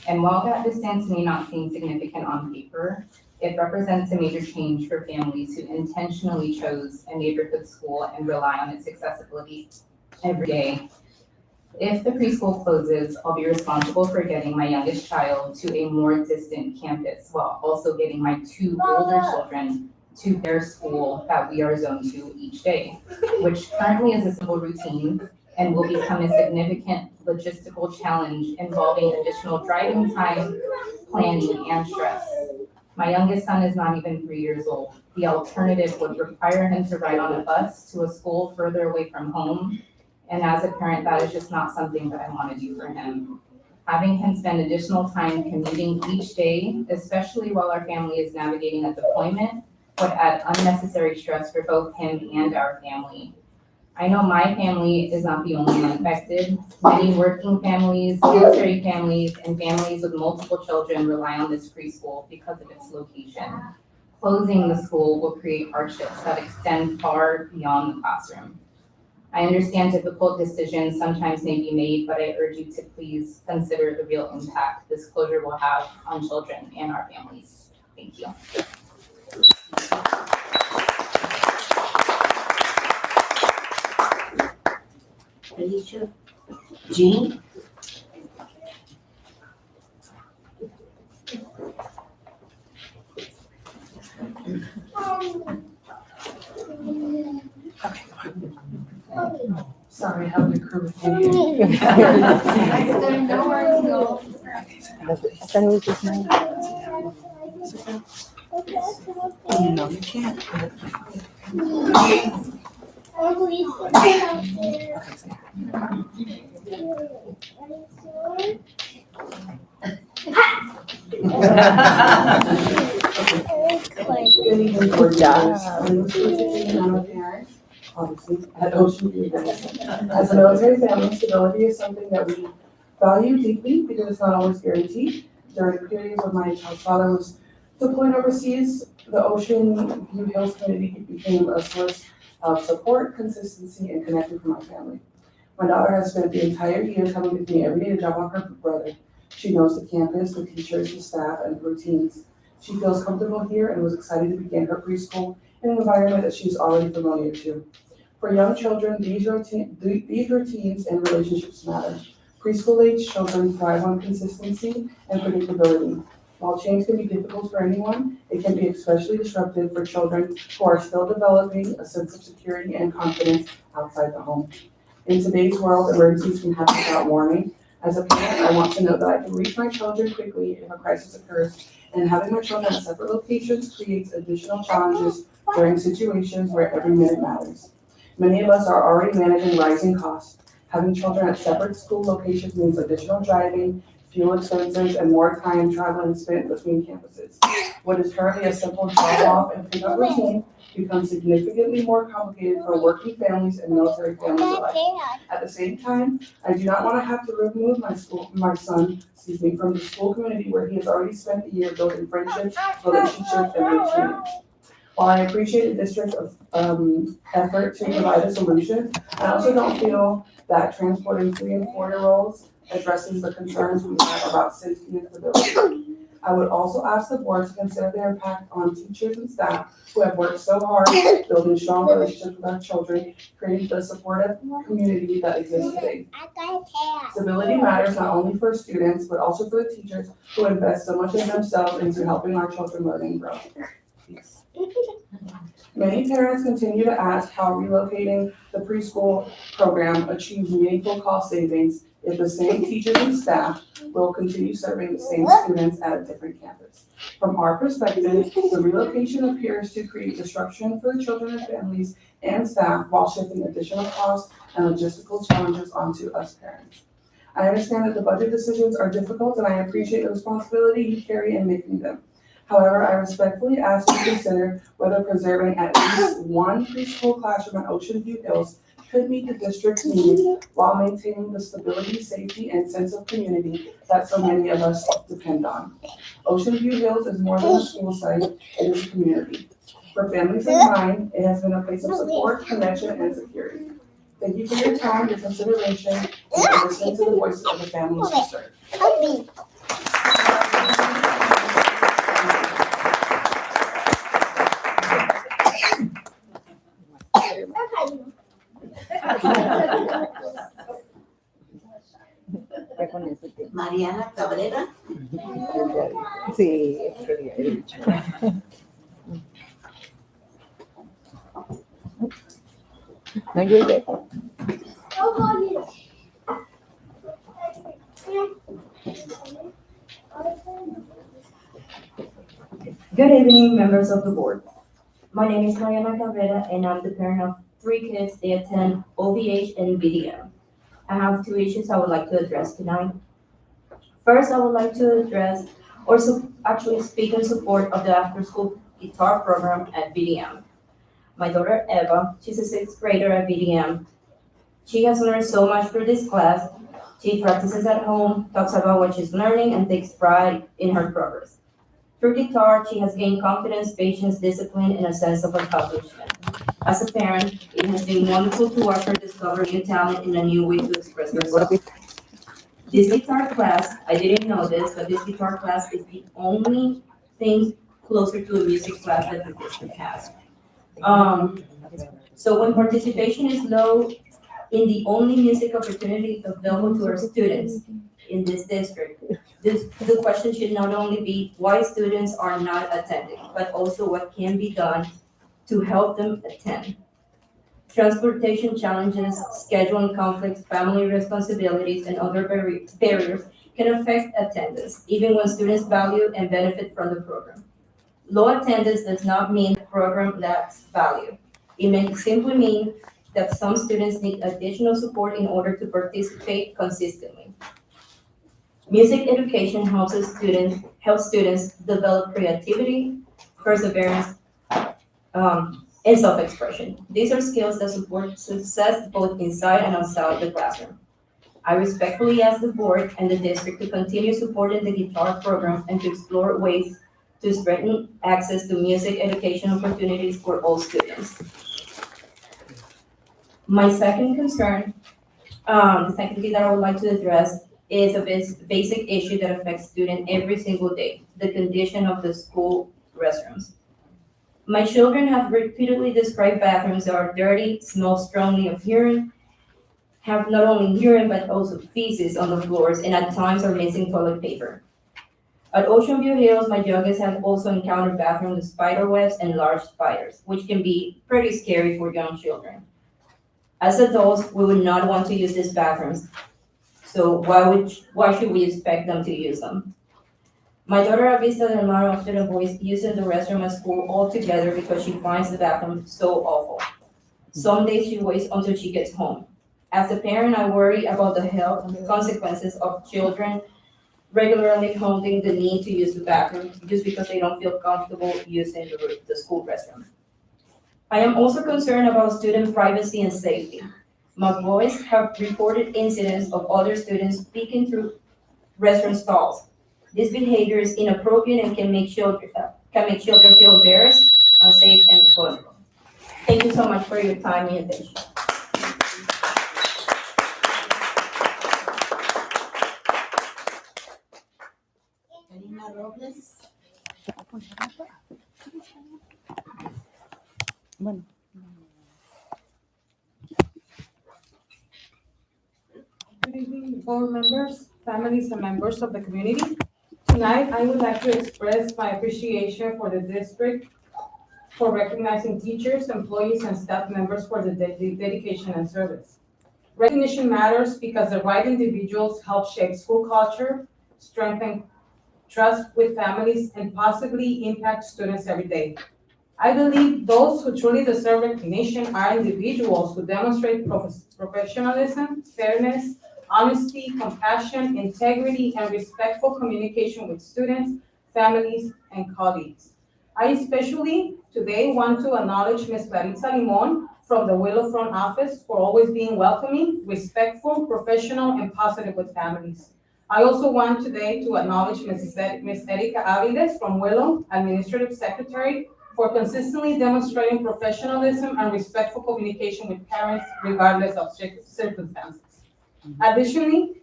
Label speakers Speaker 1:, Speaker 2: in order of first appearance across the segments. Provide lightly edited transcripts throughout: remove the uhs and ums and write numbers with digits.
Speaker 1: And while that distance may not seem significant on paper, it represents a major change for families who intentionally chose a neighborhood school and rely on its accessibility every day. If the preschool closes, I'll be responsible for getting my youngest child to a more distant campus while also getting my 2 older children to their school that we are zoned to each day, which currently is a simple routine and will become a significant logistical challenge involving additional driving time, planning, and stress. My youngest son is not even 3 years old. The alternative would require him to ride on a bus to a school further away from home. And as a parent, that is just not something that I want to do for him. Having him spend additional time commuting each day, especially while our family is navigating a deployment, would add unnecessary stress for both him and our family. I know my family is not the only one affected. Many working families, military families, and families with multiple children rely on this preschool because of its location. Closing the school will create hardships that extend far beyond the classroom. I understand difficult decisions sometimes may be made, but I urge you to please consider the real impact this closure will have on children and our families. Thank you.
Speaker 2: Alicia, Jean?
Speaker 3: Sorry, I have the crew with me.
Speaker 2: No, you can't.
Speaker 3: Good job. Obviously, at Ocean View Hills. As a military family, stability is something that we value deeply because it's not always guaranteed. During the periods when my child's father was deployed overseas, the Ocean View Hills community became a source of support, consistency, and connection for my family. My daughter has spent the entire year coming with me every day to drop off her brother. She knows the campus, the teachers, the staff, and the routines. She feels comfortable here and was excited to begin her preschool in an environment that she's already familiar to. For young children, these routines and relationships matter. Preschool-age children thrive on consistency and predictability. While change can be difficult for anyone, it can be especially disruptive for children who are still developing a sense of security and confidence outside the home. In today's world, emergencies can happen without warning. As a parent, I want to know that I can reach my children quickly if a crisis occurs, and having my children at separate locations creates additional challenges during situations where every minute matters. Many of us are already managing rising costs. Having children at separate school locations means additional driving, fuel expenses, and more time traveling spent between campuses. What is currently a simple drop-off and pick-up routine becomes significantly more complicated for working families and military families alike. At the same time, I do not want to have to remove my son from the school community where he has already spent the year building friendships, relationships, and routines. While I appreciate the district's effort to provide a solution, I also don't feel that transporting 3 and 4-year-olds addresses the concerns we have about safety and stability. I would also ask the board to consider the impact on teachers and staff who have worked so hard building strong relationships with our children, creating the supportive community that exists today. Stability matters not only for students, but also for the teachers who invest so much in themselves into helping our children learn and grow. Many parents continue to ask how relocating the preschool program achieves meaningful cost savings if the same teachers and staff will continue serving the same students at a different campus. From our perspective, the relocation appears to create disruption for the children and families and staff while shifting additional costs and logistical challenges onto us parents. I understand that the budget decisions are difficult and I appreciate the responsibility you carry in making them. However, I respectfully ask you to consider whether preserving at least one preschool classroom at Ocean View Hills could meet the district's needs while maintaining the stability, safety, and sense of community that so many of us depend on. Ocean View Hills is more than a school site, it is a community. For families like mine, it has been a place of support, connection, and security. Thank you for your time, your consideration, and for listening to the voices of the families you serve.
Speaker 2: Mariana Cabrera.
Speaker 4: Sí, eso lo había dicho. No llegué.
Speaker 5: Good evening, members of the board. My name is Mariana Cabrera, and I'm the parent of 3 kids. They attend OVH and BDM. I have 2 issues I would like to address tonight. First, I would like to address or actually speak in support of the after-school guitar program at BDM. My daughter Eva, she's a 6th grader at BDM. She has learned so much through this class. She practices at home, talks about what she's learning, and takes pride in her progress. Through guitar, she has gained confidence, patience, discipline, and a sense of accomplishment. As a parent, it has been wonderful to watch her discover new talent and a new way to express herself. This guitar class, I didn't know this, but this guitar class is the only thing closer to a music class that the district has. So when participation is low in the only music opportunity available to our students in this district, the question should not only be why students are not attending, but also what can be done to help them attend. Transportation challenges, scheduling conflicts, family responsibilities, and other barriers can affect attendance, even when students value and benefit from the program. Low attendance does not mean the program lacks value. It may simply mean that some students need additional support in order to participate consistently. Music education helps students develop creativity, perseverance, and self-expression. These are skills that support success both inside and outside the classroom. I respectfully ask the board and the district to continue supporting the guitar program and to explore ways to strengthen access to music education opportunities for all students. My second concern, the second thing that I would like to address is a basic issue that affects students every single day, the condition of the school restrooms. My children have repeatedly described bathrooms that are dirty, smell strongly of urine, have not only urine but also feces on the floors, and at times are missing toilet paper. At Ocean View Hills, my youngest have also encountered bathrooms with spider webs and large spiders, which can be pretty scary for young children. As adults, we would not want to use these bathrooms, so why should we expect them to use them? My daughter Avista Del Mar often avoids using the restroom at school altogether because she finds the bathroom so awful. Some days she waits until she gets home. As a parent, I worry about the health consequences of children regularly holding the need to use the bathroom just because they don't feel comfortable using the school restroom. I am also concerned about student privacy and safety. My boys have reported incidents of other students peeking through restroom stalls. This behavior is inappropriate and can make children feel embarrassed, unsafe, and vulnerable. Thank you so much for your time and attention.
Speaker 2: Karina Robles.
Speaker 4: Bueno.
Speaker 3: Good evening, board members, families, and members of the community. Tonight, I would like to express my appreciation for the district for recognizing teachers, employees, and staff members for the dedication and service. Recognition matters because the right individuals help shape school culture, strengthen trust with families, and possibly impact students every day. I believe those who truly deserve recognition are individuals who demonstrate professionalism, fairness, honesty, compassion, integrity, and respectful communication with students, families, and colleagues. I especially today want to acknowledge Ms. Clarissa Limon from the Willow Front Office for always being welcoming, respectful, professional, and positive with families. I also want today to acknowledge Ms. Erika Aviles from Willow, Administrative Secretary, for consistently demonstrating professionalism and respectful communication with parents regardless of circumstances. Additionally,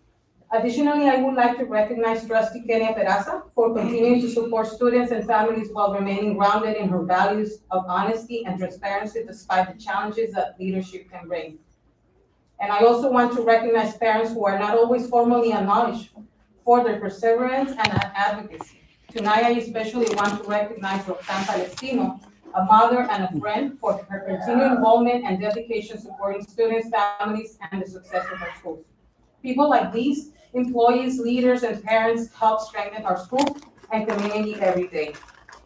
Speaker 3: I would like to recognize Trustee Kenia Peraza for continuing to support students and families while remaining grounded in her values of honesty and transparency despite the challenges that leadership can bring. And I also want to recognize parents who are not always formally acknowledged
Speaker 6: for their perseverance and advocacy. Tonight, I especially want to recognize Roxanne Palestino, a mother and a friend, for her continued involvement and dedication supporting students, families, and the success of our schools. People like these, employees, leaders, and parents help strengthen our school and community every day.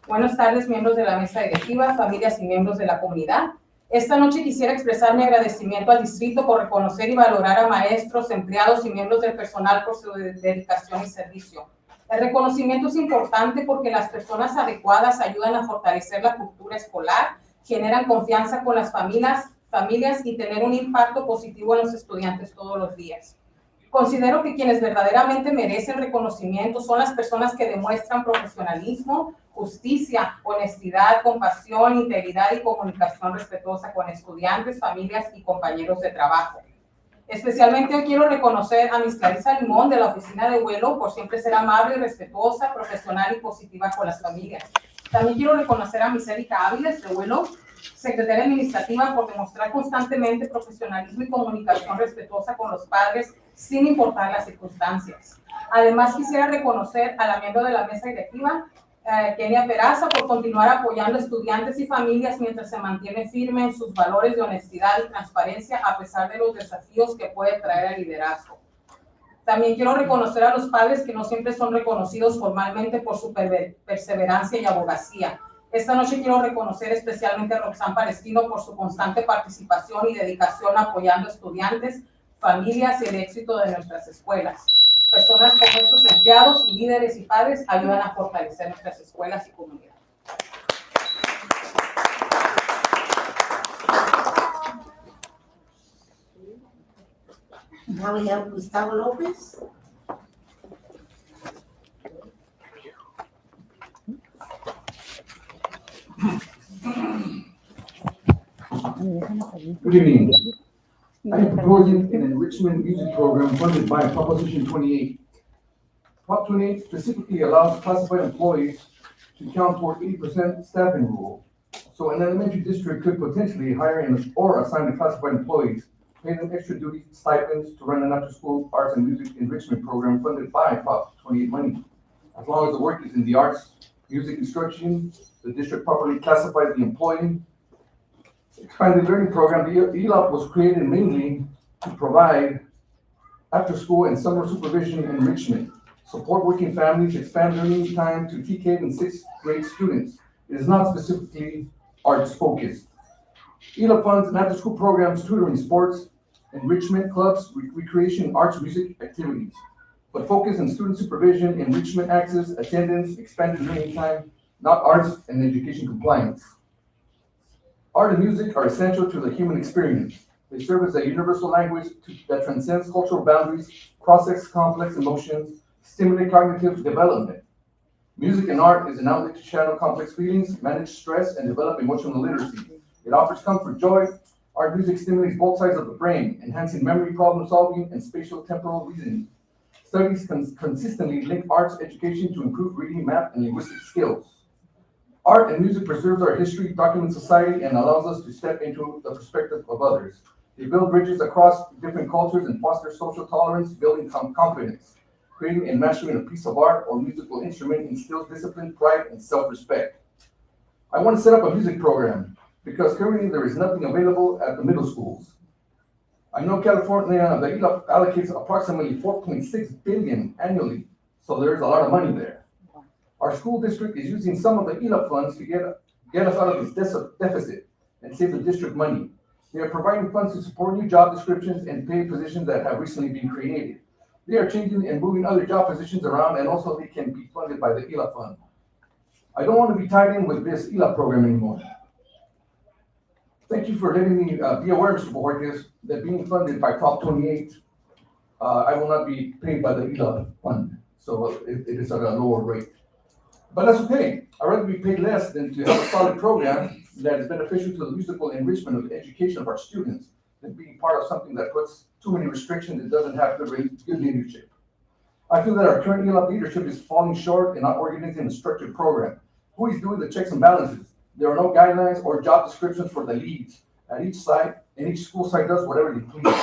Speaker 6: Buenas tardes, miembros de la mesa directiva, familias y miembros de la comunidad. Esta noche quisiera expresar mi agradecimiento al distrito por reconocer y valorar a maestros, empleados y miembros del personal por su dedicación y servicio. El reconocimiento es importante porque las personas adecuadas ayudan a fortalecer la cultura escolar, generan confianza con las familias y tener un impacto positivo en los estudiantes todos los días. Considero que quienes verdaderamente merecen reconocimiento son las personas que demuestran profesionalismo, justicia, honestidad, compasión, integridad y comunicación respetuosa con estudiantes, familias y compañeros de trabajo. Especialmente hoy quiero reconocer a Miss Clarisa Limón de la oficina de vuelo por siempre ser amable, respetuosa, profesional y positiva con las familias. También quiero reconocer a Miss Erika Áviles de vuelo, secretaria administrativa, por demostrar constantemente profesionalismo y comunicación respetuosa con los padres sin importar las circunstancias. Además, quisiera reconocer a la miembro de la mesa directiva, Kenia Peraza, por continuar apoyando a estudiantes y familias mientras se mantiene firme en sus valores de honestidad y transparencia a pesar de los desafíos que puede traer el liderazgo. También quiero reconocer a los padres que no siempre son reconocidos formalmente por su perseverancia y abogacía. Esta noche quiero reconocer especialmente a Roxanne Palestino por su constante participación y dedicación apoyando a estudiantes, familias y el éxito de nuestras escuelas. Personas como estos empleados y líderes y padres ayudan a fortalecer nuestras escuelas y comunidades.
Speaker 2: Now we have Gustavo Lopez.
Speaker 7: Good evening. I am proposing an enrichment music program funded by Proposition 28. Prop 28 specifically allows classified employees to count toward 80% staffing rule. So an elementary district could potentially hire or assign the classified employees, pay them extra duty stipends to run an after-school arts and music enrichment program funded by Prop 28 money. As long as the work is in the arts, music instruction, the district properly classifies the employee. Expanded learning program, the ELOP was created mainly to provide after-school and summer supervision enrichment, support working families, expand learning time to TK and sixth grade students. It is not specifically arts focused. ELOP funds and after-school programs, tutoring, sports, enrichment clubs, recreation, arts, music activities, but focus on student supervision, enrichment access, attendance, expanded learning time, not arts and education compliance. Art and music are essential to the human experience. They serve as a universal language that transcends cultural boundaries, process complex emotions, stimulate cognitive development. Music and art is an outlet to channel complex feelings, manage stress, and develop emotional literacy. It offers comfort, joy. Art music stimulates both sides of the brain, enhancing memory, problem solving, and spatial temporal reasoning. Studies consistently link arts education to improve reading, math, and linguistic skills. Art and music preserves our history, documents society, and allows us to step into the perspective of others. They build bridges across different cultures and foster social tolerance, building confidence. Creating and mastering a piece of art or musical instrument instills discipline, pride, and self-respect. I want to set up a music program because currently there is nothing available at the middle schools. I know California, the ELOP allocates approximately $4.6 billion annually, so there's a lot of money there. Our school district is using some of the ELOP funds to get us out of this deficit and save the district money. They are providing funds to support new job descriptions and paid positions that have recently been created. They are changing and moving other job positions around, and also they can be funded by the ELOP fund. I don't want to be tied in with this ELOP program anymore. Thank you for letting me be aware, Mr. Borges, that being funded by Prop 28, I will not be paid by the ELOP fund, so it is at a lower rate. But that's okay. I'd rather be paid less than to have a solid program that is beneficial to the musical enrichment of the education of our students than being part of something that puts too many restrictions and doesn't have good leadership. I feel that our current ELOP leadership is falling short and not organizing a structured program. Who is doing the checks and balances? There are no guidelines or job descriptions for the leads at each site, and each school site does whatever they please.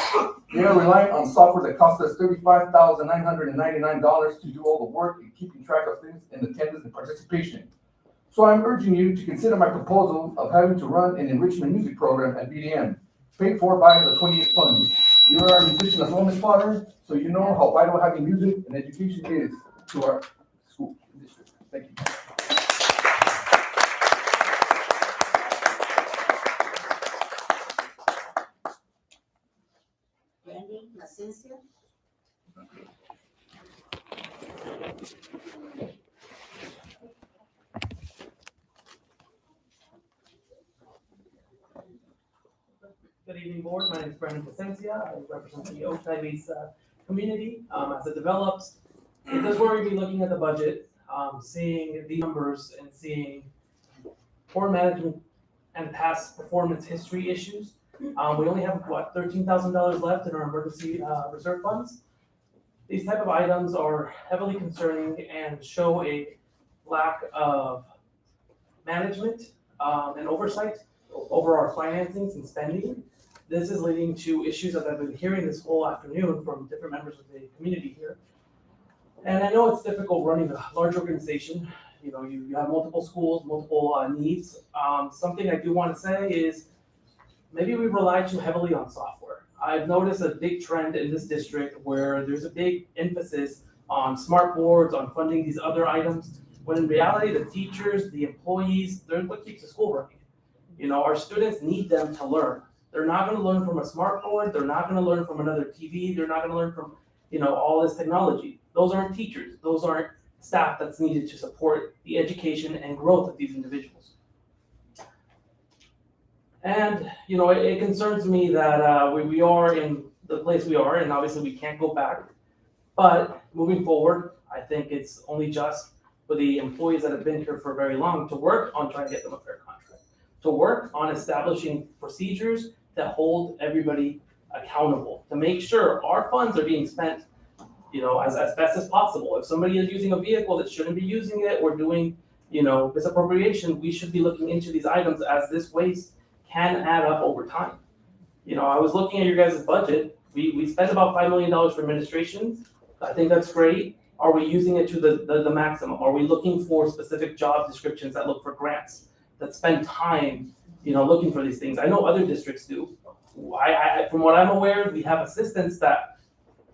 Speaker 7: They are reliant on software that costs us $35,999 to do all the work and keeping track of things in attendance and participation. So I'm urging you to consider my proposal of having to run an enrichment music program at BDM, paid for by the 28th Fund. You are a musician as well, Ms. Potter, so you know how vital having music and education is to our school district. Thank you.
Speaker 2: Randy, Placencia.
Speaker 8: Good evening, board. My name is Brandon Placencia. I represent the Oakland Base community. As it develops, it does worry me looking at the budget, seeing the numbers and seeing poor management and past performance history issues. We only have, $13,000 left in our emergency reserve funds. These type of items are heavily concerning and show a lack of management and oversight over our financings and spending. This is leading to issues that I've been hearing this whole afternoon from different members of the community here. And I know it's difficult running a large organization. You know, you have multiple schools, multiple needs. Something I do want to say is maybe we rely too heavily on software. I've noticed a big trend in this district where there's a big emphasis on smart boards, on funding these other items, when in reality, the teachers, the employees, they're what keeps the school running. You know, our students need them to learn. They're not going to learn from a smart board. They're not going to learn from another TV. They're not going to learn from, all this technology. Those aren't teachers. Those aren't staff that's needed to support the education and growth of these individuals. And, it concerns me that we are in the place we are, and obviously we can't go back. But moving forward, I think it's only just for the employees that have been here for very long to work on trying to get them a fair contract, to work on establishing procedures that hold everybody accountable, to make sure our funds are being spent, as best as possible. If somebody is using a vehicle that shouldn't be using it or doing, misappropriation, we should be looking into these items as this waste can add up over time. I was looking at your guys' budget. We spent about $5 million for administration. I think that's great. Are we using it to the maximum? Are we looking for specific job descriptions that look for grants, that spend time, looking for these things? I know other districts do. From what I'm aware, we have assistants that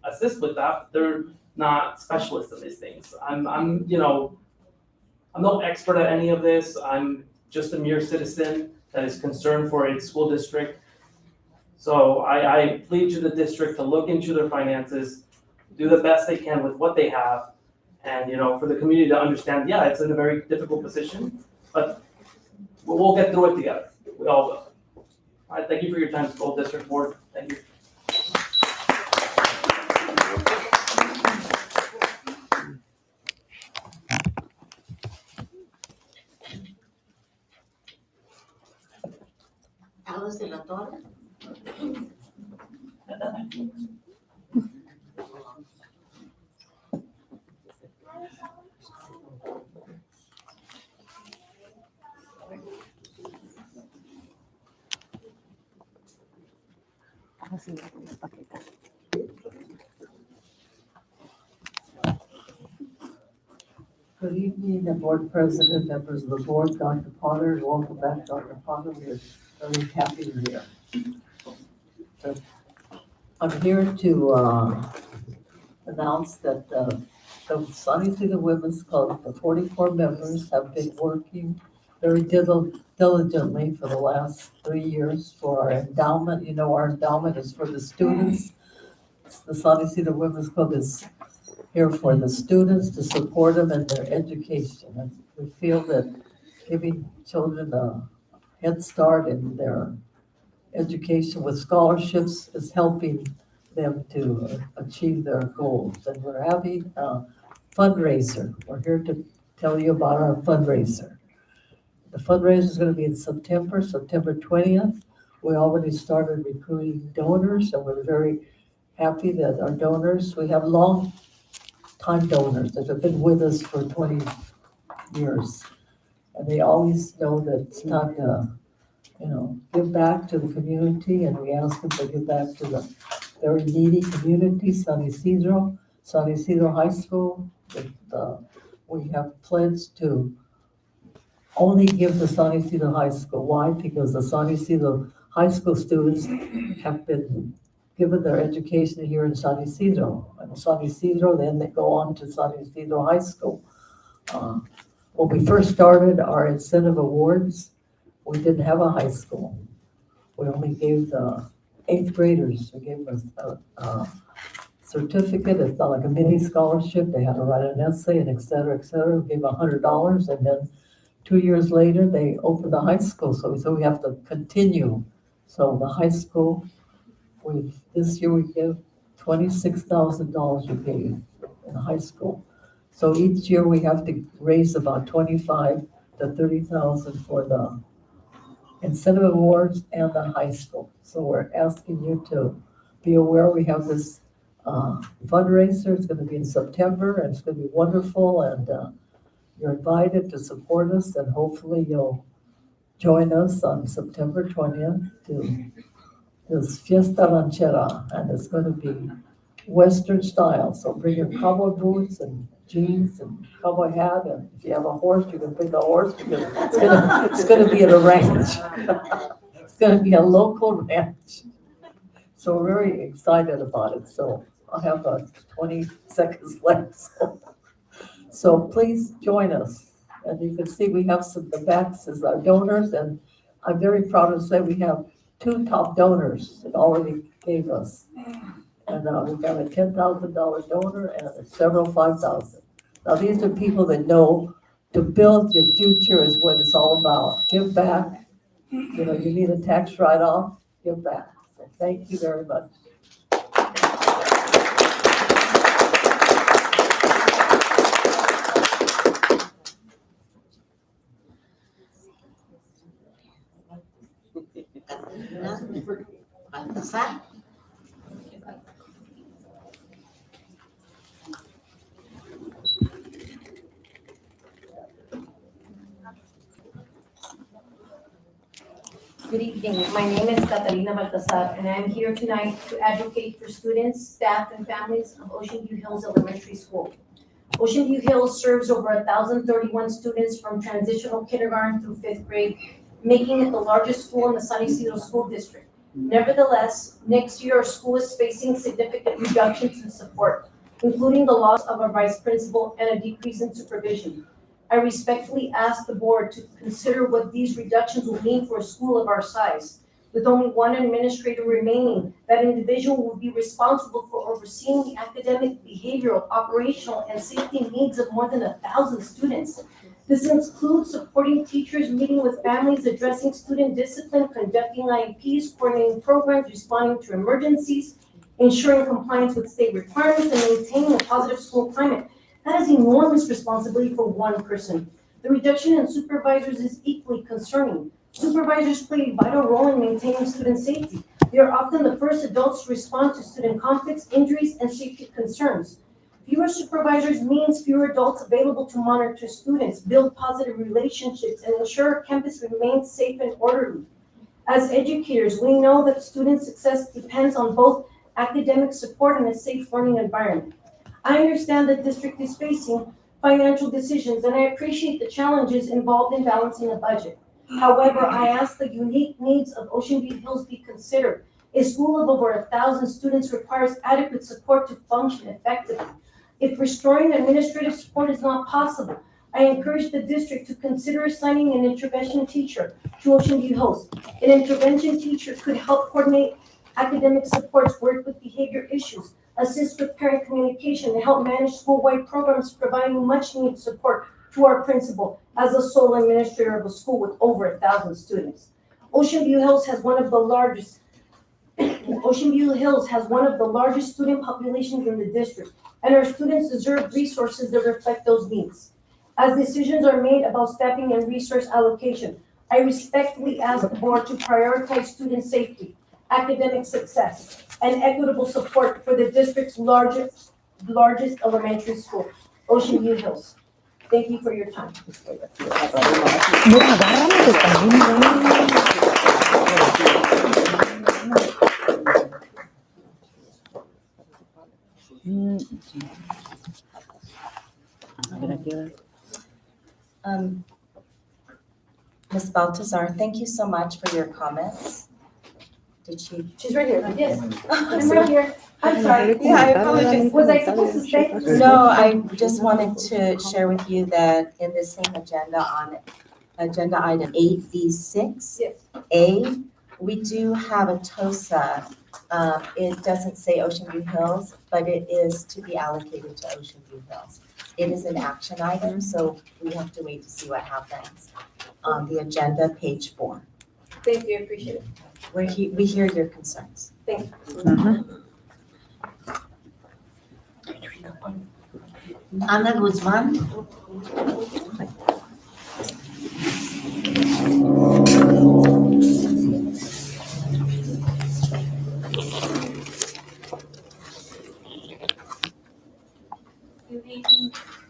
Speaker 8: assist with that. They're not specialists in these things. I'm no expert at any of this. I'm just a mere citizen that is concerned for a school district. So I plead to the district to look into their finances, do the best they can with what they have, and for the community to understand, yeah, it's in a very difficult position, but we'll get through it together. We all will. All right, thank you for your time, School District Board. Thank you.
Speaker 2: Alice de la Torre.
Speaker 4: Good evening, the board president, members of the board, Dr. Potter, and welcome back, Dr. Potter. We're very happy you're here. So, I'm here to announce that the Sunny City Women's Club, the 44 members, have been working very diligently for the last 3 years for our endowment. Our endowment is for the students. The Sunny City Women's Club is here for the students to support them in their education. And we feel that giving children a head start in their education with scholarships is helping them to achieve their goals. And we're having a fundraiser. We're here to tell you about our fundraiser. The fundraiser is going to be in September 20th. We already started recruiting donors, and we're very happy that our donors, we have long-time donors that have been with us for 20 years. And they always know that it's time to, give back to the community, and we ask them to give back to the very needy community, San Isidro High School. We have pledged to only give to San Isidro High School. Why? Because the San Isidro High School students have been given their education here in San Isidro. And San Isidro, then they go on to San Isidro High School. When we first started our incentive awards, we didn't have a high school. We only gave the 8th graders, we gave them a certificate. It's not like a mini scholarship. They had to write an essay and et cetera, We gave $100, and then 2 years later, they opened the high school. So we said we have to continue. So the high school, this year we give $26,000 we gave in high school. So each year we have to raise about 25 to 30,000 for the incentive awards and the high school. So we're asking you to be aware we have this fundraiser. It's going to be in September, and it's going to be wonderful. And you're invited to support us, and hopefully you'll join us on September 20th to this Fiesta Ranchera, and it's going to be Western style. So bring your cowboy boots and jeans and cowboy hat, and if you have a horse, you can bring a horse because it's going to be at a ranch. It's going to be a local ranch. So we're very excited about it. So I have 20 seconds left. So please join us. And you can see we have the backs as our donors, and I'm very proud to say we have 2 top donors that already gave us. And we've got a $10,000 donor and several $5,000. Now, these are people that know to build your future is what it's all about. Give back. You know, you need a tax write-off, give back. So thank you very much.
Speaker 2: Baltasar.
Speaker 9: Good evening. My name is Catalina Baltasar, and I am here tonight to advocate for students, staff, and families of Ocean View Hills Elementary School. Ocean View Hills serves over 1,031 students from transitional kindergarten through 5th grade, making it the largest school in the San Isidro School District. Nevertheless, next year our school is facing significant reductions in support, including the loss of a vice principal and a decrease in supervision. I respectfully ask the board to consider what these reductions will mean for a school of our size. With only one administrator remaining, that individual will be responsible for overseeing the academic, behavioral, operational, and safety needs of more than 1,000 students. This includes supporting teachers, meeting with families, addressing student discipline, conducting IEPs, coordinating programs, responding to emergencies, ensuring compliance with state requirements, and maintaining a positive school climate. That is enormous responsibility for one person. The reduction in supervisors is equally concerning. Supervisors play a vital role in maintaining student safety. They are often the first adults to respond to student conflicts, injuries, and safety concerns. Fewer supervisors means fewer adults available to monitor students, build positive relationships, and ensure our campus remains safe and orderly. As educators, we know that student success depends on both academic support and a safe learning environment. I understand the district is facing financial decisions, and I appreciate the challenges involved in balancing a budget. However, I ask the unique needs of Ocean View Hills be considered. A school of over 1,000 students requires adequate support to function effectively. If restoring administrative support is not possible, I encourage the district to consider assigning an intervention teacher to Ocean View Hills. An intervention teacher could help coordinate academic supports, work with behavior issues, assist with parent communication, and help manage school-wide programs, providing much-needed support to our principal as the sole administrator of a school with over 1,000 students. Ocean View Hills has one of the largest student populations in the district, and our students deserve resources that reflect those needs. As decisions are made about staffing and resource allocation, I respectfully ask the board to prioritize student safety, academic success, and equitable support for the district's largest elementary school, Ocean View Hills. Thank you for your time.
Speaker 10: Ms. Baltazar, thank you so much for your comments. Did she?
Speaker 9: She's right here. Yes,
Speaker 10: I'm
Speaker 9: I'm right here. I'm sorry.
Speaker 10: Yeah, I apologize.
Speaker 9: Was I supposed to stay?
Speaker 10: No, I just wanted to share with you that in the same agenda on agenda item 8B6.
Speaker 9: Yes.
Speaker 10: A, we do have a TOSA. It doesn't say Ocean View Hills, but it is to be allocated to Ocean View Hills. It is an action item, so we have to wait to see what happens. On the agenda, page 4.
Speaker 9: Thank you, appreciate it.
Speaker 10: We hear your concerns.
Speaker 9: Thank you.
Speaker 2: Ana Guzman.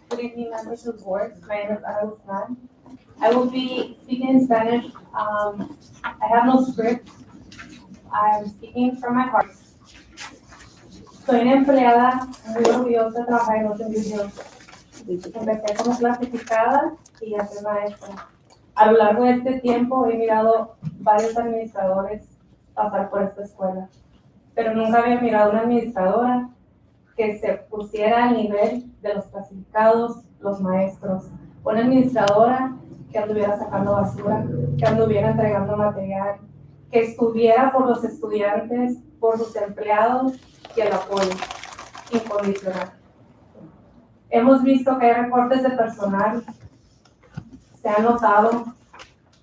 Speaker 11: Good evening, members of the board. My name is Ana Guzman. I will be speaking in Spanish. I have no script. I'm speaking from my heart. Soy una empleada muy orgullosa de trabajar en Ocean View Hills. Empecé como clasificada y ya soy maestra. A lo largo de este tiempo he mirado varios administradores pasar por esta escuela, pero nunca había mirado una administradora que se pusiera al nivel de los clasificados, los maestros. Una administradora que anduviera sacando basura, que anduviera entregando material, que estuviera por los estudiantes, por sus empleados y el apoyo incondicional. Hemos visto que hay recortes de personal, se ha notado.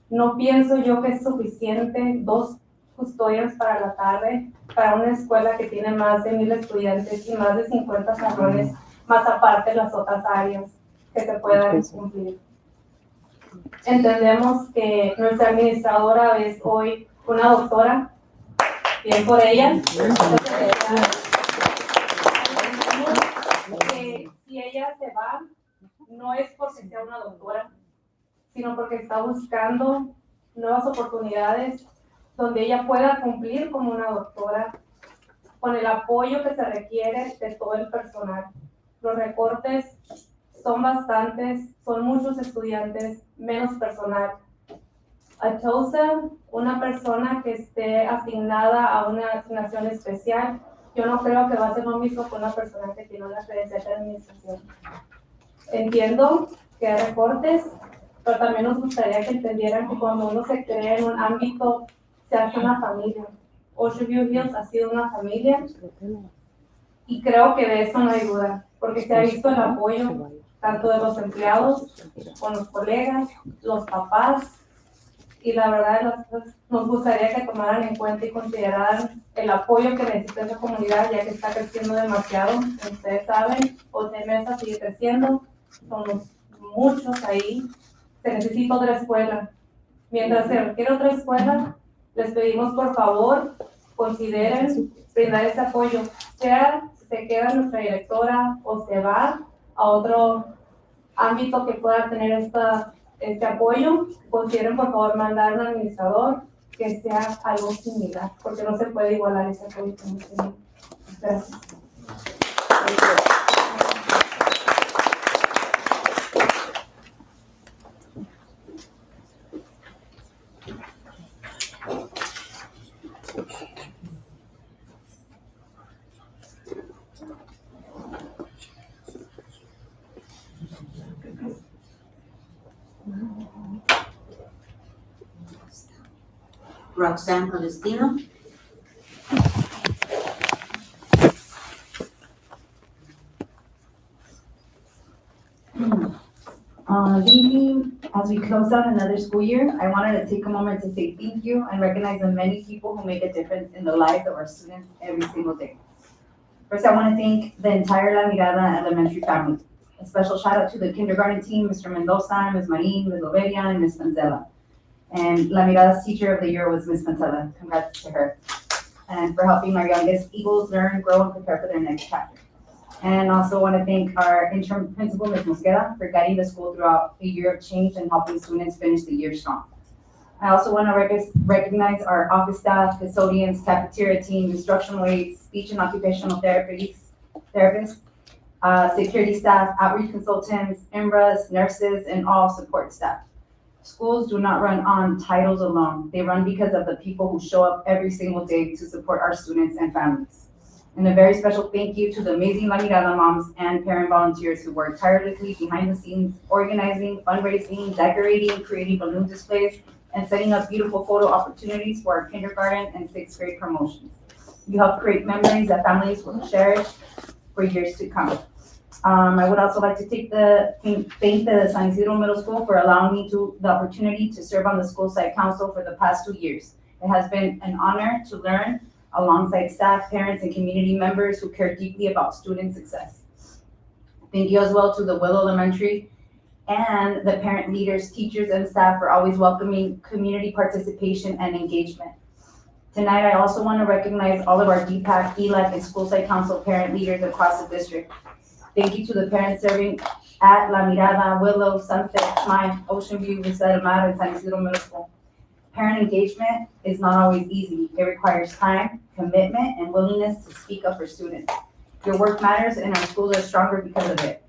Speaker 11: No pienso yo que es suficiente 2 custodias para la tarde para una escuela que tiene más de 1,000 estudiantes y más de 50 salones, más aparte las otras áreas que se puedan cumplir. Entendemos que nuestra administradora es hoy una doctora, bien por ella. Entendemos que si ella se va, no es porque sea una doctora, sino porque está buscando nuevas oportunidades donde ella pueda cumplir como una doctora, con el apoyo que se requiere de todo el personal. Los recortes son bastantes, son muchos estudiantes, menos personal. A TOSA, una persona que esté asignada a una asignación especial, yo no creo que va a ser lo mismo con una persona que tiene una credencial de administración. Entiendo que hay recortes, pero también nos gustaría que entendieran que cuando uno se crea en un ámbito, se hace una familia. Ocean View Hills ha sido una familia y creo que de eso no hay duda, porque se ha visto el apoyo tanto de los empleados, con los colegas, los papás, y la verdad nos gustaría que tomaran en cuenta y consideraran el apoyo que necesita esa comunidad, ya que está creciendo demasiado. Ustedes saben, Mesa sigue creciendo, somos muchos ahí, se necesita otra escuela. Mientras se requiere otra escuela, les pedimos por favor, consideren brindar ese apoyo, sea se queda nuestra directora o se va a otro ámbito que pueda tener este apoyo. Consideren por favor mandar un administrador que sea algo similar, porque no se puede igualar ese apoyo que hemos tenido. Gracias.
Speaker 2: Roxanne Palestino.
Speaker 12: Good evening. As we close out another school year, I wanted to take a moment to say thank you and recognize the many people who make a difference in the lives of our students every single day. First, I want to thank the entire La Mirada elementary family. A special shout out to the kindergarten team, Mr. Mendoza, Ms. Marin, Ms. Loberia, and Ms. Manzella. And La Mirada's teacher of the year was Ms. Manzella. Congrats to her. And for helping our youngest Eagles learn, grow, and prepare for their next chapter. And also want to thank our interim principal, Ms. Mosqueda, for guiding the school throughout a year of change and helping students finish the year strong. I also want to recognize our office staff, custodians, cafeteria team, instructional aides, speech and occupational therapists, therapists, security staff, outreach consultants, IMRAs, nurses, and all support staff. Schools do not run on titles alone. They run because of the people who show up every single day to support our students and families. And a very special thank you to the amazing La Mirada moms and parent volunteers who work tirelessly behind the scenes, organizing, fundraising, decorating, creating balloon displays, and setting up beautiful photo opportunities for our kindergarten and sixth grade promotions. You help create memories that families will cherish for years to come. I would also like to thank the San Isidro Middle School for allowing me the opportunity to serve on the school site council for the past 2 years. It has been an honor to learn alongside staff, parents, and community members who care deeply about student success. Thank you as well to the Willow Elementary and the parent leaders, teachers, and staff for always welcoming community participation and engagement. Tonight, I also want to recognize all of our DPAC, ELAC, and school site council parent leaders across the district. Thank you to the parents serving at La Mirada, Willow, Sunset, Smile, Ocean View, Vista del Mar, and San Isidro Middle School. Parent engagement is not always easy. It requires time, commitment, and willingness to speak up for students. Your work matters, and our schools are stronger because of it.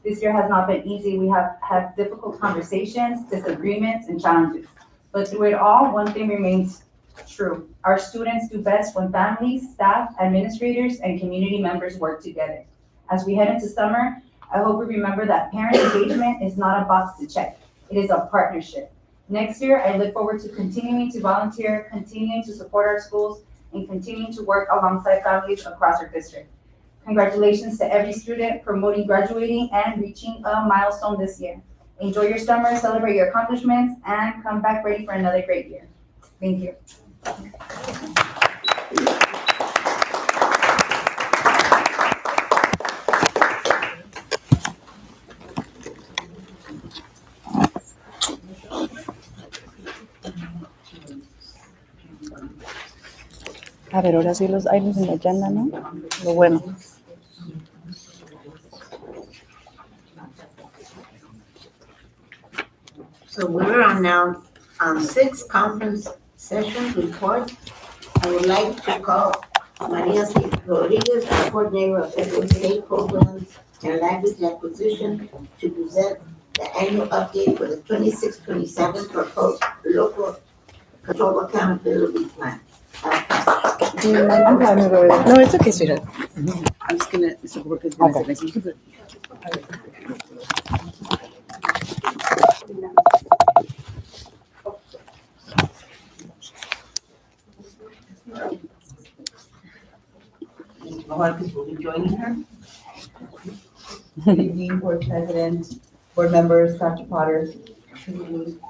Speaker 12: This year has not been easy. We have had difficult conversations, disagreements, and challenges. But through it all, one thing remains true. Our students do best when families, staff, administrators, and community members work together. As we head into summer, I hope we remember that parent engagement is not a box to check. It is a partnership. Next year, I look forward to continuing to volunteer, continuing to support our schools, and continuing to work alongside families across our district. Congratulations to every student promoting, graduating, and reaching a milestone this year. Enjoy your summer, celebrate your accomplishments, and come back ready for another great year. Thank you.
Speaker 13: A ver, ahora sí los items en la agenda, ¿no? Lo bueno.
Speaker 2: So we're on now on 6 conference session report. I would like to call Maria C. Rodriguez, the coordinator of federal state programs and language acquisition, to present the annual update for the 26-27 proposed local control accountability plan.
Speaker 13: I'm fine with it. No, it's okay, sweetheart. I'm just gonna, Mr. Work is gonna sit next to you.
Speaker 14: Marcus will be joining her. Good evening, board president, board members, Dr. Potter. Good evening.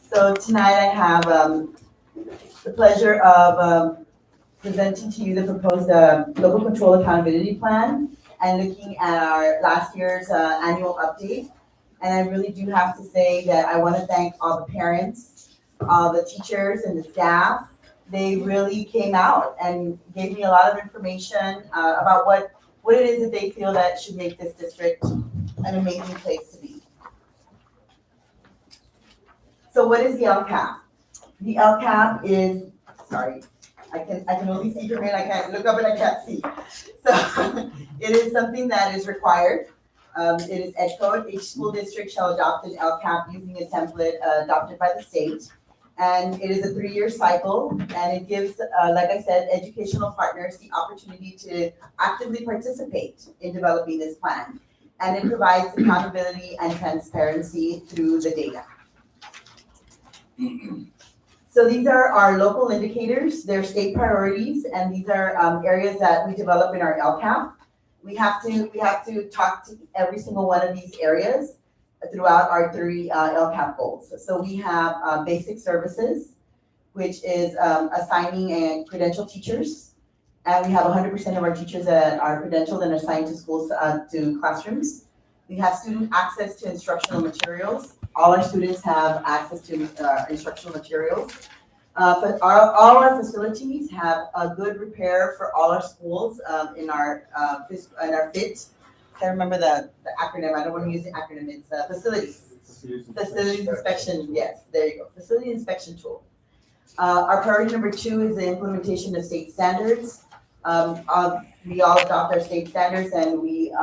Speaker 14: So tonight I have the pleasure of presenting to you the proposed local control accountability plan and looking at our last year's annual update. And I really do have to say that I want to thank all the parents, all the teachers and the staff. They really came out and gave me a lot of information about what it is that they feel that should make this district an amazing place to be. So what is the LCAP? The LCAP is, sorry, I can only see from here, I can't look up and I can't see. So it is something that is required. It is Ed Code. Each school district shall adopt an LCAP using a template adopted by the state. And it is a 3-year cycle, and it gives, like I said, educational partners the opportunity to actively participate in developing this plan. And it provides accountability and transparency through the data. So these are our local indicators. They're state priorities, and these are areas that we develop in our LCAP. We have to talk to every single one of these areas throughout our 3 LCAP goals. So we have basic services, which is assigning and credential teachers. And we have 100% of our teachers that are credentialed and assigned to schools, to classrooms. We have student access to instructional materials. All our students have access to instructional materials. But all our facilities have a good repair for all our schools, in our FIT. Can't remember the acronym, I don't wanna use the acronym, it's, facilities. Facilities inspection, yes, there you go, facility inspection tool. Our priority number 2 is the implementation of state standards. We all adopt our state standards and we,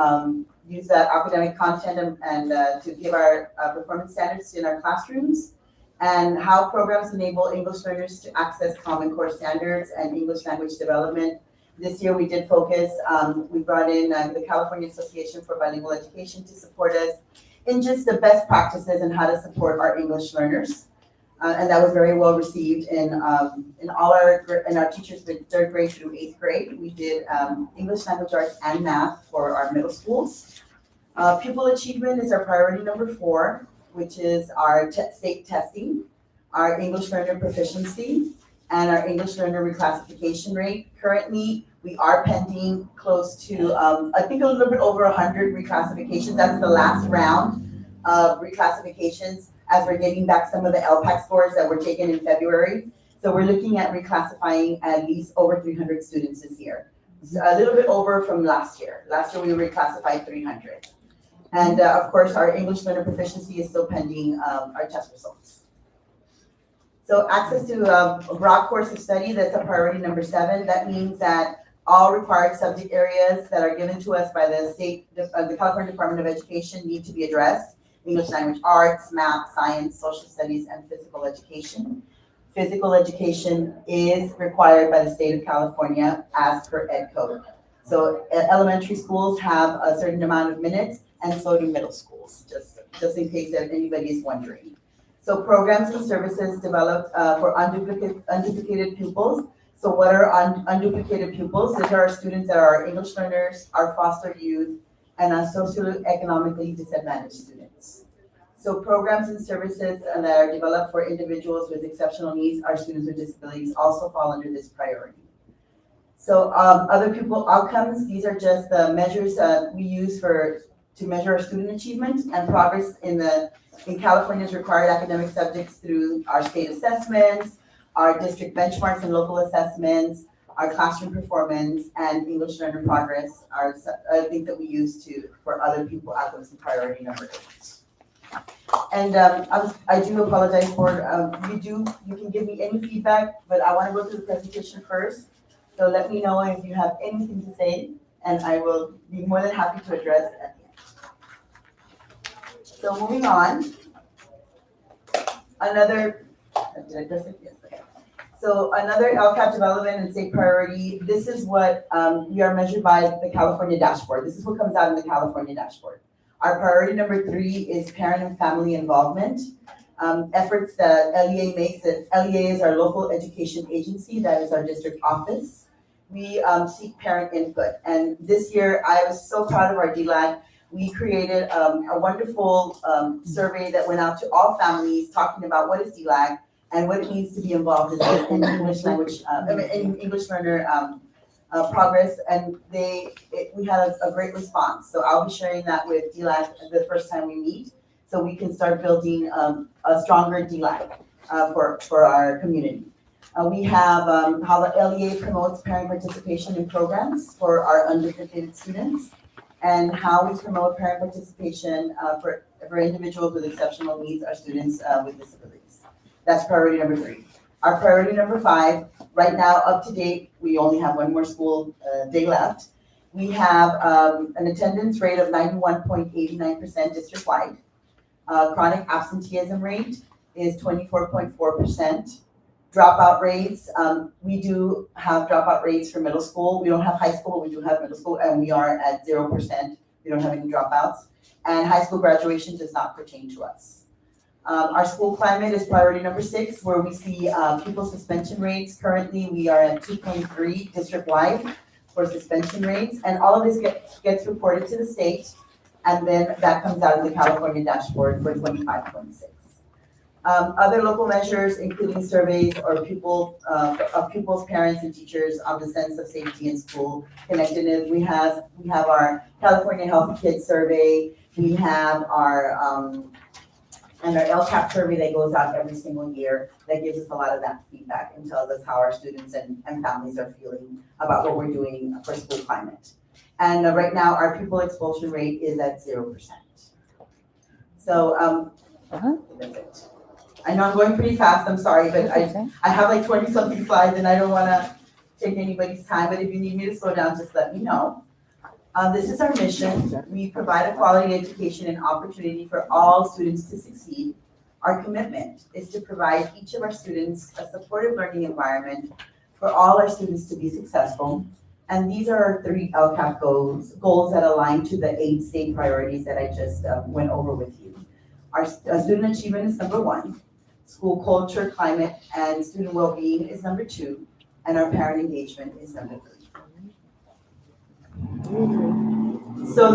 Speaker 14: use that academic content and to give our performance standards in our classrooms, and how programs enable English learners to access Common Core standards and English language development. This year we did focus, we brought in the California Association for Bilingual Education to support us in just the best practices and how to support our English learners. And that was very well received in all our teachers with 3rd grade through 8th grade. We did English language arts and math for our middle schools. Pupil achievement is our priority number 4, which is our state testing, our English learner proficiency, and our English learner reclassification rate. Currently, we are pending close to, I think a little bit over 100 reclassifications. That's the last round of reclassifications as we're getting back some of the LPAC scores that were taken in February. So we're looking at reclassifying at least over 300 students this year. So a little bit over from last year. Last year we reclassified 300. And of course, our English learner proficiency is still pending our test results. So access to a broad course of study, that's a priority number 7. That means that all required subject areas that are given to us by the California Department of Education need to be addressed. English language arts, math, science, social studies, and physical education. Physical education is required by the state of California as per Ed Code. So elementary schools have a certain amount of minutes, and so do middle schools, just in case that anybody is wondering. So programs and services developed for unduplicated pupils. So what are unduplicated pupils? These are our students that are English learners, our foster youth, and our socioeconomically disadvantaged students. So programs and services that are developed for individuals with exceptional needs, our students with disabilities, also fall under this priority. So other pupil outcomes, these are just the measures we use to measure our student achievement and progress in California's required academic subjects through our state assessments, our district benchmarks and local assessments, our classroom performance, and English learner progress are things that we use for other people outcomes in priority number 8. And I do apologize for, you can give me any feedback, but I want to go through the presentation first. So let me know if you have anything to say, and I will be more than happy to address at the end. So moving on, did I address it? Yes, okay. So another LCAP development and state priority, this is what we are measured by the California dashboard. This is what comes out in the California dashboard. Our priority number 3 is parent and family involvement. Efforts that LEA makes, LEA is our local education agency, that is our district office. We seek parent input. And this year, I was so proud of our DLAG. We created a wonderful survey that went out to all families talking about what is DLAG and what it means to be involved in English language, in English learner progress. And we had a great response. So I'll be sharing that with DLAG the first time we meet, so we can start building a stronger DLAG for our community. We have how the LEA promotes parent participation in programs for our unduplicated students, and how we promote parent participation for individuals with exceptional needs, our students with disabilities. That's priority number 3. Our priority number 5, right now, up to date, we only have one more school day left. We have an attendance rate of 91.89% district-wide. Chronic absenteeism rate is 24.4%. Dropout rates, we do have dropout rates for middle school. We don't have high school, but we do have middle school, and we are at 0%. We don't have any dropouts. And high school graduation does not pertain to us. Our school climate is priority number 6, where we see pupil suspension rates. Currently, we are at 2.3 district-wide for suspension rates, and all of this gets reported to the state, and then that comes out of the California dashboard for 25-26. Other local measures, including surveys or of pupils, parents, and teachers on the sense of safety in school connectedness. We have our California Healthy Kids survey. We have our and our LCAP survey that goes out every single year that gives us a lot of that feedback and tells us how our students and families are feeling about what we're doing for school climate. And right now, our pupil expulsion rate is at 0%. So that's it. I know I'm going pretty fast, I'm sorry, but I have like 20-something slides and I don't wanna take anybody's time, but if you need me to slow down, just let me know. This is our mission. We provide a quality education and opportunity for all students to succeed. Our commitment is to provide each of our students a supportive learning environment for all our students to be successful. And these are our 3 LCAP goals that align to the 8 state priorities that I just went over with you. Our student achievement is number 1. School culture, climate, and student well-being is number 2. And our parent engagement is number 3. So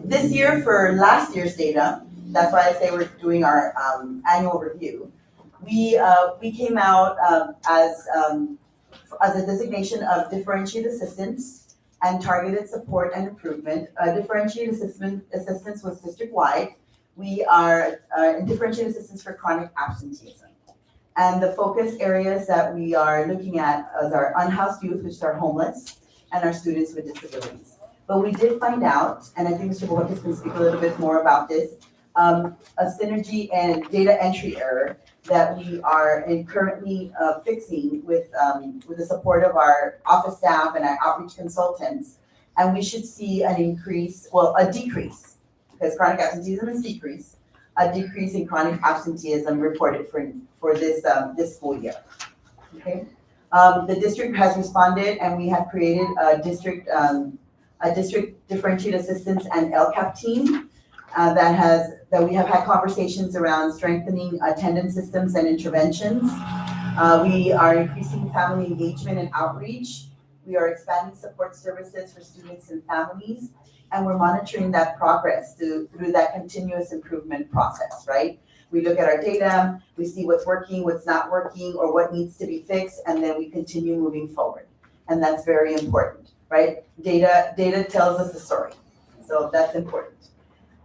Speaker 14: this year for last year's data, that's why I say we're doing our annual review. We came out as a designation of differentiated assistance and targeted support and improvement. Differentiated assistance was district-wide. We are in differentiated assistance for chronic absenteeism. And the focus areas that we are looking at is our unhoused youth, which are homeless, and our students with disabilities. But we did find out, and I think Mr. Borges can speak a little bit more about this, a synergy and data entry error that we are currently fixing with the support of our office staff and our outreach consultants. And we should see an increase, well, a decrease, because chronic absenteeism is decrease, a decrease in chronic absenteeism reported for this school year. Okay. The district has responded, and we have created a district differentiated assistance and LCAP team that we have had conversations around strengthening attendance systems and interventions. We are increasing family engagement and outreach. We are expanding support services for students and families, and we're monitoring that progress through that continuous improvement process, right? We look at our data, we see what's working, what's not working, or what needs to be fixed, and then we continue moving forward. And that's very important, right? Data tells us the story, so that's important.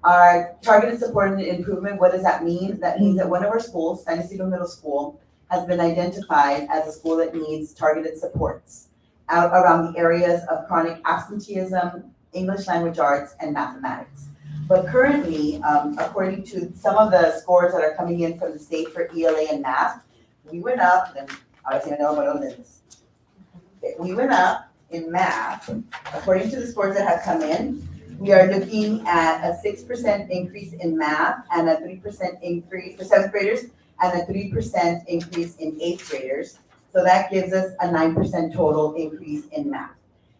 Speaker 14: Our targeted support and improvement, what does that mean? That means that one of our schools, San Isidro Middle School, has been identified as a school that needs targeted supports around the areas of chronic absenteeism, English language arts, and mathematics. But currently, according to some of the scores that are coming in from the state for ELA and math, we went up, and obviously I know about this. Okay, we went up in math, according to the scores that have come in, we are looking at a 6% increase in math and a 3% increase for 7th graders and a 3% increase in 8th graders. So that gives us a 9% total increase in math.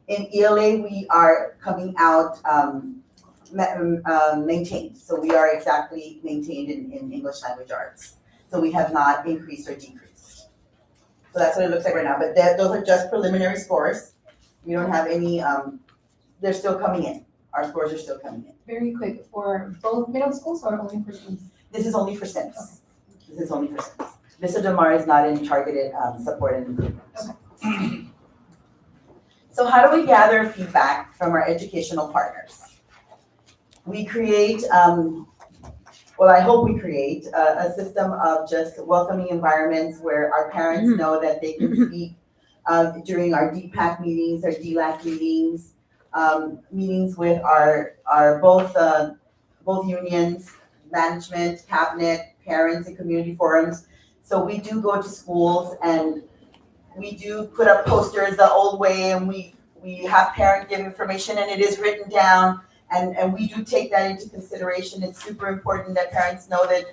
Speaker 14: In ELA, we are coming out maintained. So we are exactly maintained in English language arts. So we have not increased or decreased. So that's what it looks like right now. But those are just preliminary scores. We don't have any, they're still coming in. Our scores are still coming in.
Speaker 11: Very quick, for both middle schools or only for SIMS?
Speaker 14: This is only for SIMS. This is only for SIMS. Mr. Demar is not in targeted support and improvement. Okay. So how do we gather feedback from our educational partners? We create, well, I hope we create a system of just welcoming environments where our parents know that they can speak during our DPAC meetings, our DLAC meetings, meetings with our both unions, management, cabinet, parents, and community forums. So we do go to schools and we do put up posters the old way, and we have parent give information, and it is written down, and we do take that into consideration. It's super important that parents know that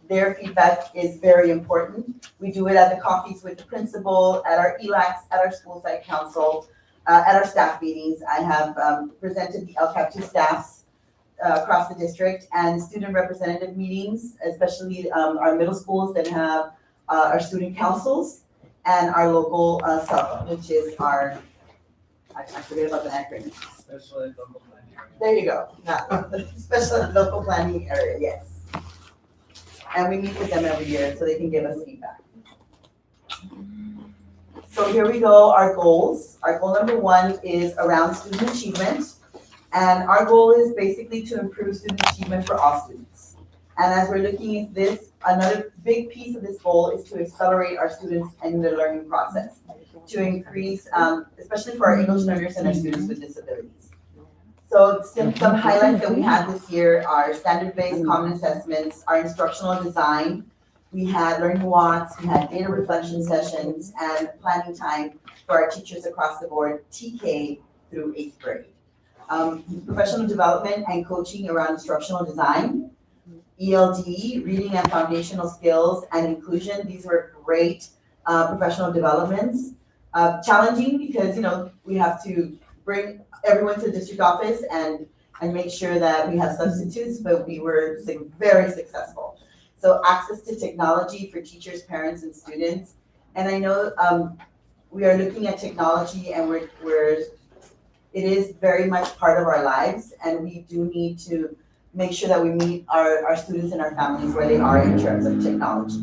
Speaker 14: their feedback is very important. We do it at the coffees with the principal, at our ELACs, at our school site council, at our staff meetings. I have presented the LCAP to staffs across the district, and student representative meetings, especially our middle schools that have our student councils, and our local SELPA, which is our, I forget about the acronym.
Speaker 8: Special ed local planning area.
Speaker 14: There you go. Special ed local planning area, yes. And we meet with them every year so they can give us feedback. So here we go, our goals. Our goal number 1 is around student achievement. And our goal is basically to improve student achievement for all students. And as we're looking at this, another big piece of this goal is to accelerate our students in the learning process, to increase, especially for our English learners and our students with disabilities. So some highlights that we had this year are standard-based common assessments, our instructional design. We had learning walks, we had data reflection sessions, and planning time for our teachers across the board, TK through 8th grade. Professional development and coaching around instructional design, ELD, reading and foundational skills, and inclusion. These were great professional developments. Challenging because, we have to bring everyone to the district office and make sure that we have substitutes, but we were very successful. So access to technology for teachers, parents, and students. And I know we are looking at technology and it is very much part of our lives, and we do need to make sure that we meet our students and our families where they are in terms of technology.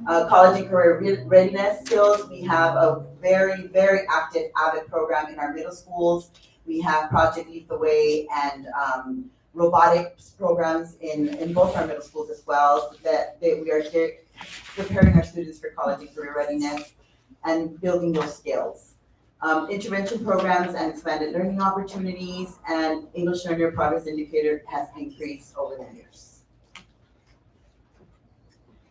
Speaker 14: College and career readiness skills, we have a very, very active AVID program in our middle schools. We have Project Lead the Way and robotics programs in both our middle schools as well, that we are here preparing our students for college and career readiness and building those skills. Intervention programs and expanded learning opportunities, and English learner progress indicator has increased over the years.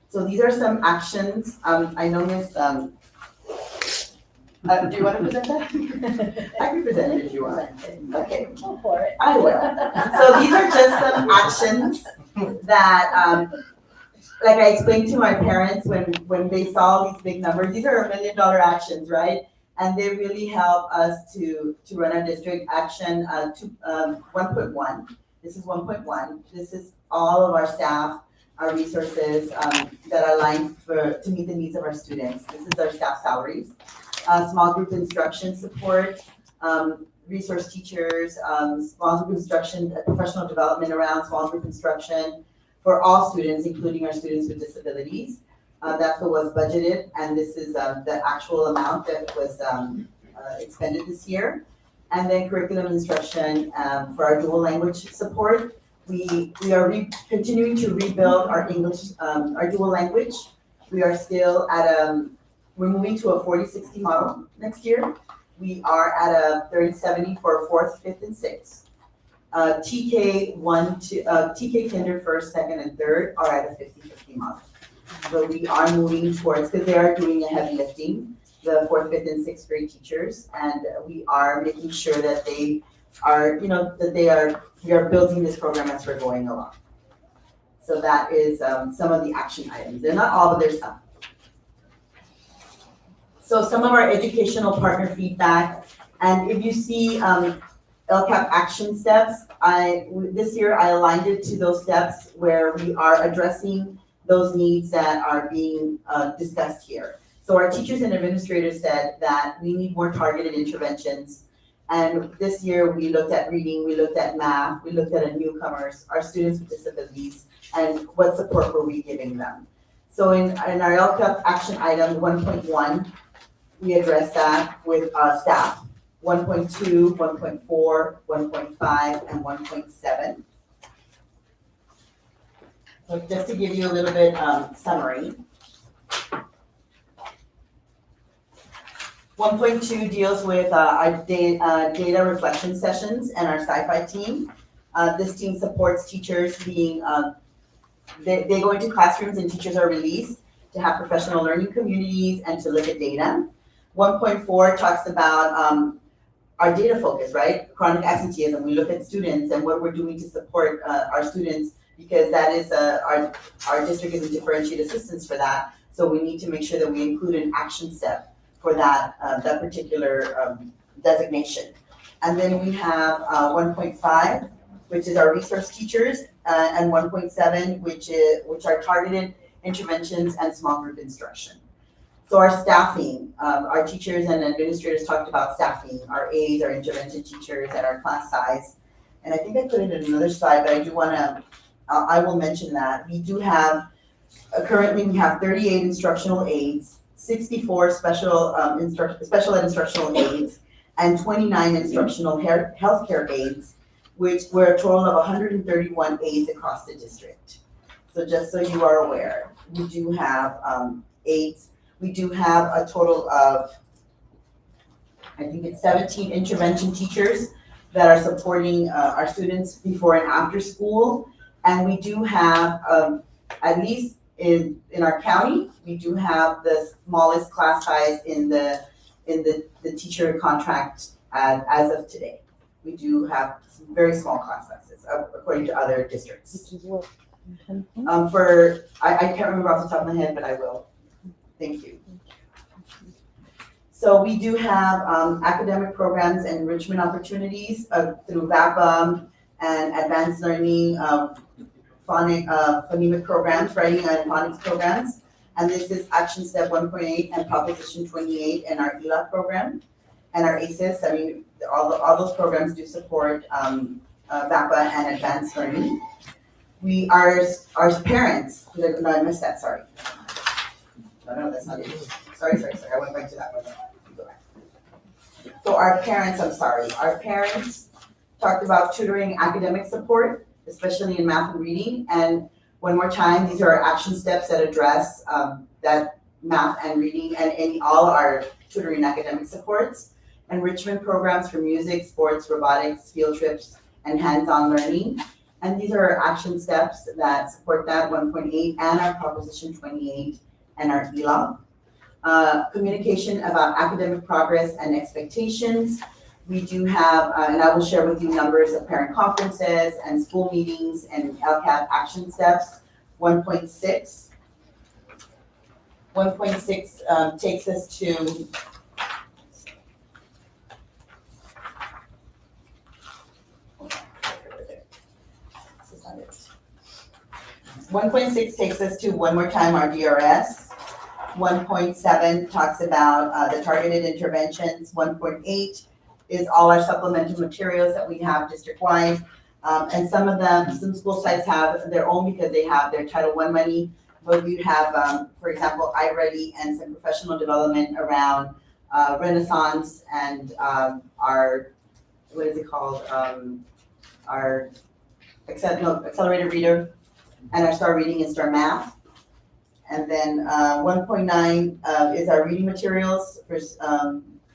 Speaker 14: So these are some actions. I know Ms. Do you want to present that? I can present it if you want. Okay.
Speaker 9: Go for it.
Speaker 14: I will. So these are just some actions that, like I explained to my parents when they saw these big numbers, these are $1 million actions, right? And they really help us to run our district action 1.1. This is 1.1. This is all of our staff, our resources that are aligned to meet the needs of our students. This is our staff salaries. Small group instruction support, resource teachers, small group instruction, professional development around small group instruction for all students, including our students with disabilities. That's what was budgeted, and this is the actual amount that was expended this year. And then curriculum instruction for our dual language support. We are continuing to rebuild our English, our dual language. We are still at we're moving to a 40-60 model next year. We are at a 30-70 for 4th, 5th, and 6th. TK Kinder 1st, 2nd, and 3rd are at a 50-50 model. So we are moving towards, because they are doing a heavy lifting, the 4th, 5th, and 6th grade teachers, and we are making sure that they are, we are building this program as we're going along. So that is some of the action items. They're not all, but there's some. So some of our educational partner feedback, and if you see LCAP action steps, this year I aligned it to those steps where we are addressing those needs that are being discussed here. So our teachers and administrators said that we need more targeted interventions. And this year we looked at reading, we looked at math, we looked at our newcomers, our students with disabilities, and what support were we giving them. So in our LCAP action item 1.1, we addressed that with staff, 1.2, 1.4, 1.5, and 1.7. So just to give you a little bit summary. 1.2 deals with our data reflection sessions and our sci-fi team. This team supports teachers being, they go into classrooms and teachers are released to have professional learning communities and to look at data. 1.4 talks about our data focus, right? Chronic absenteeism. We look at students and what we're doing to support our students, because that is our district is a differentiated assistance for that. So we need to make sure that we include an action step for that particular designation. And then we have 1.5, which is our resource teachers, and 1.7, which are targeted interventions and small group instruction. So our staffing, our teachers and administrators talked about staffing, our aides, our intervention teachers, and our class size. And I think I put it in another slide, but I do want to, I will mention that. We do have, currently we have 38 instructional aides, 64 special ed instructional aides, and 29 instructional healthcare aides, which were a total of 131 aides across the district. So just so you are aware, we do have, aides. We do have a total of, I think it's 17 intervention teachers that are supporting, our students before and after school. And we do have, at least in our county, we do have the smallest class size in the teacher contract as of today. We do have some very small class sizes according to other districts. I can't remember off the top of my head, but I will. Thank you. So we do have academic programs and enrichment opportunities through VAPA and advanced learning, phonemic programs, writing and phonics programs. And this is Action Step 1.8 and Proposition 28 in our ELA program. And our ACES, I mean, all those programs do support VAPA and advanced learning. Our parents, no, I missed that, sorry. No, that's not it. Sorry, I went back to that one. Go back. So our parents talked about tutoring academic support, especially in math and reading. And one more time, these are action steps that address that math and reading and all our tutoring academic supports. Enrichment programs for music, sports, robotics, field trips, and hands-on learning. And these are our action steps that support that 1.8 and our Proposition 28 and our ELA. Communication about academic progress and expectations. We do have, and I will share with you numbers of parent conferences and school meetings and LCAP action steps. 1.6. 1.6 takes us to 1.6 takes us to one more time our DRS. 1.7 talks about the targeted interventions. 1.8 is all our supplemental materials that we have district-wide. And some school sites have their own because they have their Title I money. But you have, for example, iReady and some professional development around Renaissance and our, what is it called? Our accelerated reader and our Star Reading and Star Math. And then 1.9 is our reading materials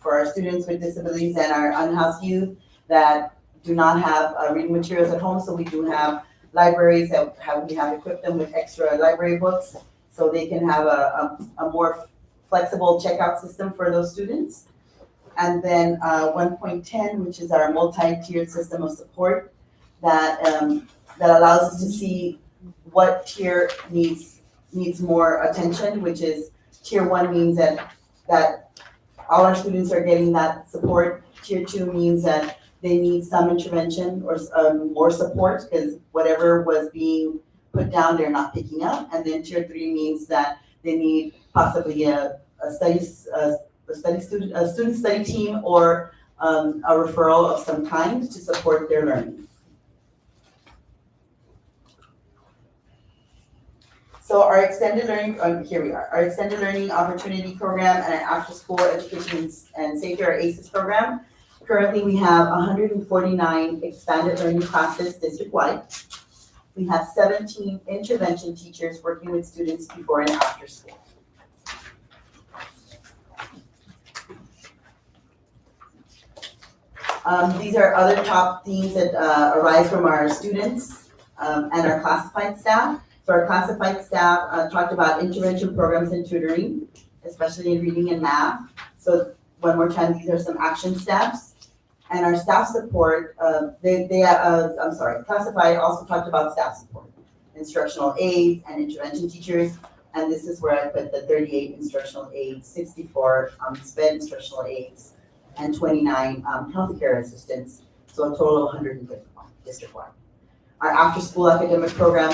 Speaker 14: for our students with disabilities and our unhoused youth that do not have reading materials at home. So we do have libraries that we have equipped them with extra library books so they can have a more flexible checkout system for those students. And then 1.10, which is our multi-tiered system of support that allows us to see what tier needs more attention, which is tier 1 means that all our students are getting that support. Tier 2 means that they need some intervention or more support because whatever was being put down, they're not picking up. And then tier 3 means that they need possibly a student study team or a referral of some kind to support their learning. So our extended learning, here we are, our extended learning opportunity program and our after school education and safety, our ACES program. Currently we have 149 expanded learning classes district-wide. We have 17 intervention teachers working with students before and after school. These are other top themes that arise from our students and our classified staff. So our classified staff talked about intervention programs and tutoring, especially in reading and math. So one more time, these are some action steps. And our staff support, classified also talked about staff support, instructional aides and intervention teachers. And this is where I put the 38 instructional aides, 64 SPED instructional aides, and 29 healthcare assistants. So a total of 151 district-wide. Our after-school academic program